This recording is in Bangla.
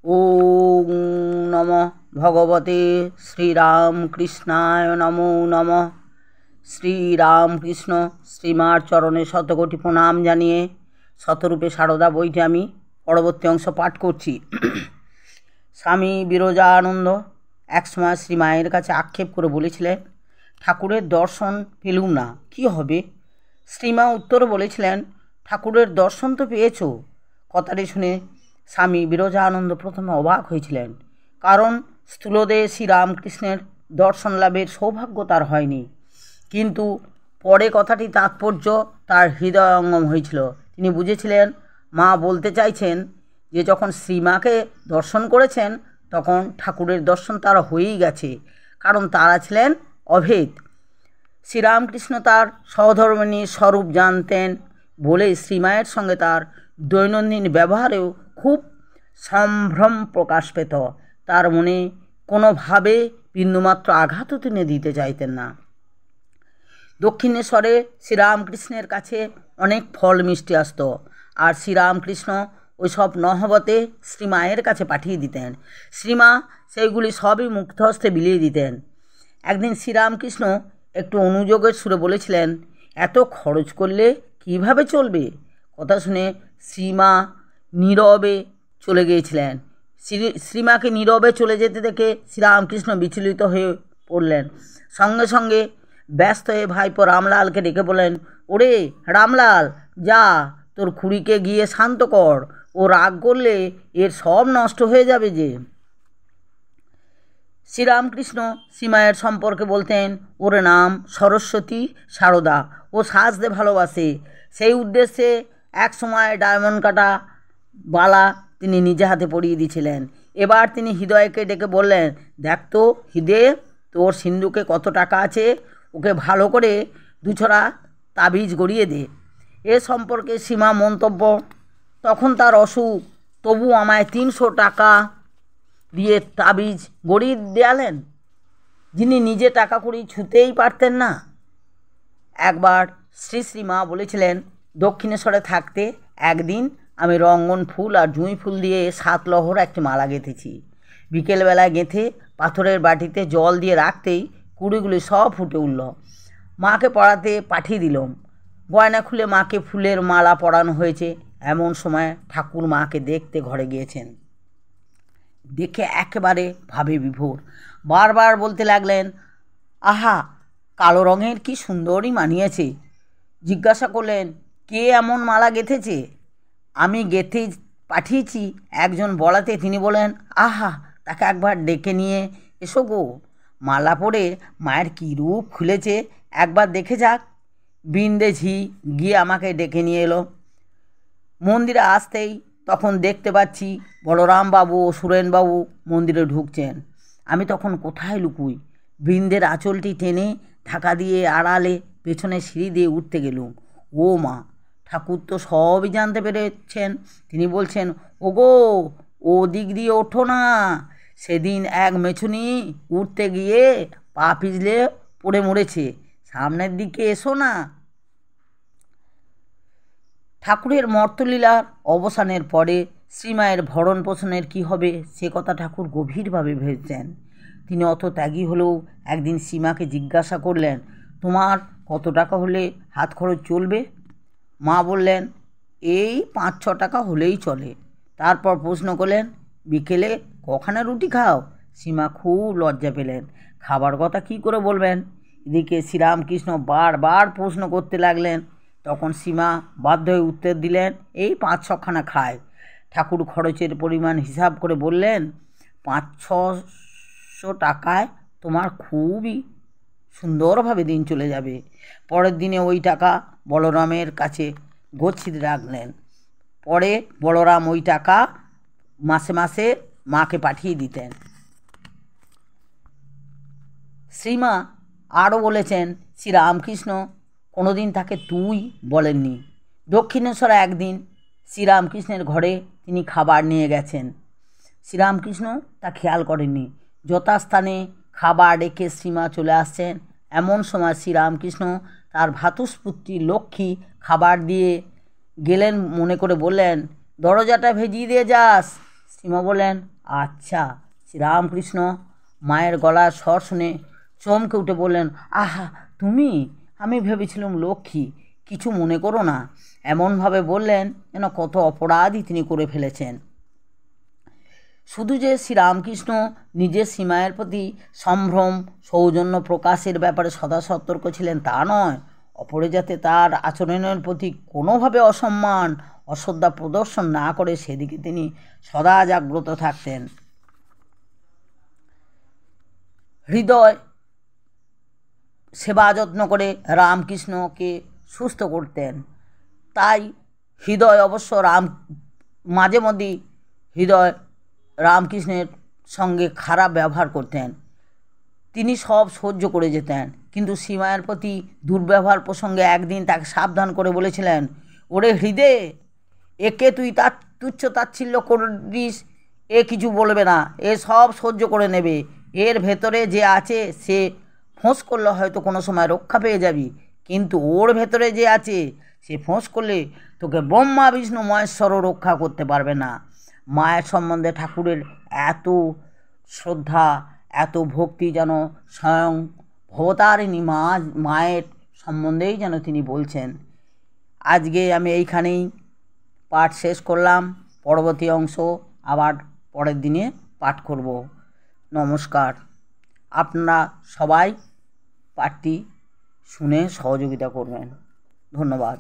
ওং নমঃ ভগবতে শ্রীরামকৃষ্ণায় নমো নমঃ। শ্রীরামকৃষ্ণ শ্রীমার চরণে শতকোটি প্রণাম জানিয়ে শতরূপে সারদা বইটি আমি পরবর্তী অংশ পাঠ করছি। স্বামী বিরজানন্দ একসময় শ্রীমায়ের কাছে আক্ষেপ করে বলেছিলেন, ঠাকুরের দর্শন পেলুম না, কী হবে? শ্রীমা উত্তরে বলেছিলেন, ঠাকুরের দর্শন তো পেয়েছ। কথাটি শুনে স্বামী বিরজানন্দ প্রথমে অবাক হয়েছিলেন, কারণ স্থূলদেহে শ্রীরামকৃষ্ণের দর্শন লাভের সৌভাগ্য তার হয়নি। কিন্তু পরে কথাটি তাৎপর্য তার হৃদয়ঙ্গম হয়েছিল। তিনি বুঝেছিলেন মা বলতে চাইছেন যে যখন শ্রীমাকে দর্শন করেছেন তখন ঠাকুরের দর্শন তার হয়েই গেছে, কারণ তারা ছিলেন অভেদ। শ্রীরামকৃষ্ণ তার সহধর্মিণীর স্বরূপ জানতেন বলে শ্রীমায়ের সঙ্গে তার দৈনন্দিন ব্যবহারেও খুব সম্ভ্রম প্রকাশ পেত। তার মনে কোনোভাবে বিন্দুমাত্র আঘাতও তিনি দিতে চাইতেন না। দক্ষিণেশ্বরে শ্রীরামকৃষ্ণের কাছে অনেক ফল মিষ্টি আসতো, আর শ্রীরামকৃষ্ণ ওই সব নহবতে শ্রীমায়ের কাছে পাঠিয়ে দিতেন। শ্রীমা সেইগুলি সবই মুক্ত হস্তে বিলিয়ে দিতেন। একদিন শ্রীরামকৃষ্ণ একটু অনুযোগের সুরে বলেছিলেন, এত খরচ করলে কিভাবে চলবে? কথা শুনে শ্রীমা নীরবে চলে গিয়েছিলেন। শ্রীমাকে নীরবে চলে যেতে দেখে শ্রীরামকৃষ্ণ বিচলিত হয়ে পড়লেন। সঙ্গে সঙ্গে ব্যস্ত হয়ে ভাইপো রামলালকে ডেকে বললেন, ওরে রামলাল, যা তোর খুড়িকে গিয়ে শান্ত কর, ও রাগ করলে এর সব নষ্ট হয়ে যাবে যে। শ্রীরামকৃষ্ণ শ্রীমায়ের সম্পর্কে বলতেন, ওর নাম সরস্বতী সারদা, ও সাজতে ভালোবাসে। সেই উদ্দেশ্যে এক সময় ডায়মন্ড কাটা বালা তিনি নিজে হাতে পরিয়ে দিয়েছিলেন। এবার তিনি হৃদয়কে ডেকে বললেন, দেখ তো হৃদয়ে, তোর সিন্ধুকে কত টাকা আছে, ওকে ভালো করে দুছড়া তাবিজ গড়িয়ে দে। এ সম্পর্কে সীমা মন্তব্য, তখন তার অসুখ, তবু আমায় 300 টাকা দিয়ে তাবিজ গড়িয়ে দেয়ালেন, যিনি নিজে টাকা কড়ি ছুঁতেই পারতেন না। একবার শ্রীমা বলেছিলেন, দক্ষিণেশ্বরে থাকতে একদিন আমি রঙ্গন ফুল আর জুঁই ফুল দিয়ে 7 লহর একটি মালা গেঁথেছি। বিকেলবেলায় গেঁথে পাথরের বাটিতে জল দিয়ে রাখতেই কুড়িগুলি সব ফুটে উঠল। মাকে পড়াতে পাঠিয়ে দিলাম। গয়না খুলে মাকে ফুলের মালা পরানো হয়েছে। এমন সময় ঠাকুর মাকে দেখতে ঘরে গিয়েছেন। দেখে একেবারে ভাবে বিভোর, বারবার বলতে লাগলেন, আহা, কালো রঙের কি সুন্দরই মানিয়েছে। জিজ্ঞাসা করলেন, কে এমন মালা গেঁথেছে? আমি গেঁথে পাঠিয়েছি। একজন বলাতে তিনি বলেন, আহা, তাকে একবার ডেকে নিয়ে এসো গো, মালা পরে মায়ের কী রূপ খুলেছে, একবার দেখে যাক। বৃন্দে ঝি গিয়ে আমাকে ডেকে নিয়ে এলো। মন্দিরে আসতেই তখন দেখতে পাচ্ছি বলরামবাবু ও সুরেনবাবু মন্দিরে ঢুকছেন। আমি তখন কোথায় লুকুই? বৃন্দের আঁচলটি টেনে ঢাকা দিয়ে আড়ালে পেছনে সিঁড়ি দিয়ে উঠতে গেলুম। ও মা, ঠাকুর তো সবই জানতে পেরেছেন। তিনি বলছেন, ওগো, ও দিক দিয়ে ওঠো না। সেদিন এক মেছুনি উঠতে গিয়ে পা পিছলে পড়ে মরেছে, সামনের দিকে এসো না। ঠাকুরের মর্তলীলার অবসানের পরে শ্রীমায়ের ভরণ পোষণের কী হবে সে কথা ঠাকুর গভীরভাবে ভেবেছেন। তিনি অত ত্যাগী হলেও একদিন শ্রীমাকে জিজ্ঞাসা করলেন, তোমার কত টাকা হলে হাত খরচ চলবে? মা বললেন, এই 5-6 টাকা হলেই চলে। তারপর প্রশ্ন করলেন, বিকেলে কখানা রুটি খাও? শ্রীমা খুব লজ্জা পেলেন, খাবার কথা কী করে বলবেন। এদিকে শ্রীরামকৃষ্ণ বারবার প্রশ্ন করতে লাগলেন। তখন সীমা বাধ্য হয়ে উত্তর দিলেন, এই 5-6 খানা খায়। ঠাকুর খরচের পরিমাণ হিসাব করে বললেন, 500-600 টাকায় তোমার খুবই সুন্দরভাবে দিন চলে যাবে। পরের দিনে ওই টাকা বলরামের কাছে গচ্ছিত রাখলেন। পরে বলরাম ওই টাকা মাসে মাসে মাকে পাঠিয়ে দিতেন। শ্রীমা আরও বলেছেন, শ্রীরামকৃষ্ণ কোনোদিন তাকে তুই বলেননি। দক্ষিণেশ্বরে একদিন শ্রীরামকৃষ্ণের ঘরে তিনি খাবার নিয়ে গেছেন। শ্রীরামকৃষ্ণ তা খেয়াল করেননি। যথাস্থানে খাবার রেখে শ্রীমা চলে আসছেন। এমন সময় শ্রীরামকৃষ্ণ তার ভ্রাতুষ্পুত্রী লক্ষ্মী খাবার দিয়ে গেলেন মনে করে বললেন, দরজাটা ভেজিয়ে দিয়ে যাস। সীমা বললেন, আচ্ছা। শ্রীরামকৃষ্ণ মায়ের গলার স্বর শুনে চমকে উঠে বললেন, আহা তুমি, আমি ভেবেছিলাম লক্ষ্মী, কিছু মনে করো না। এমনভাবে বললেন যেন কত অপরাধই তিনি করে ফেলেছেন। শুধু যে শ্রীরামকৃষ্ণ নিজের সীমায়ের প্রতি সম্ভ্রম সৌজন্য প্রকাশের ব্যাপারে সদা সতর্ক ছিলেন তা নয়, অপরে যাতে তার আচরণের প্রতি কোনোভাবে অসম্মান অশ্রদ্ধা প্রদর্শন না করে সেদিকে তিনি সদা জাগ্রত থাকতেন। হৃদয় সেবা যত্ন করে রামকৃষ্ণকে সুস্থ করতেন। তাই হৃদয় অবশ্য মাঝে মধ্যেই হৃদয় রামকৃষ্ণের সঙ্গে খারাপ ব্যবহার করতেন। তিনি সব সহ্য করে যেতেন, কিন্তু সীমায়ের প্রতি দুর্ব্যবহার প্রসঙ্গে একদিন তাকে সাবধান করে বলেছিলেন, ওরে হৃদয়, একে তুই তার তুচ্ছ তাচ্ছিল্য করিস, এ কিছু বলবে না, এ সব সহ্য করে নেবে। এর ভেতরে যে আছে সে ফোঁস করলে হয়তো কোনো সময় রক্ষা পেয়ে যাবি, কিন্তু ওর ভেতরে যে আছে সে ফোঁস করলে তোকে ব্রহ্মা বিষ্ণু মহেশ্বরও রক্ষা করতে পারবে না। মায়ের সম্বন্ধে ঠাকুরের এত শ্রদ্ধা, এত ভক্তি যেন স্বয়ং ভবতারিণী মায়ের সম্বন্ধেই যেন তিনি বলছেন। আজকে আমি এইখানেই পাঠ শেষ করলাম। পরবর্তী অংশ আবার পরের দিনে পাঠ করব। নমস্কার। আপনারা সবাই পাঠটি শুনে সহযোগিতা করবেন। ধন্যবাদ।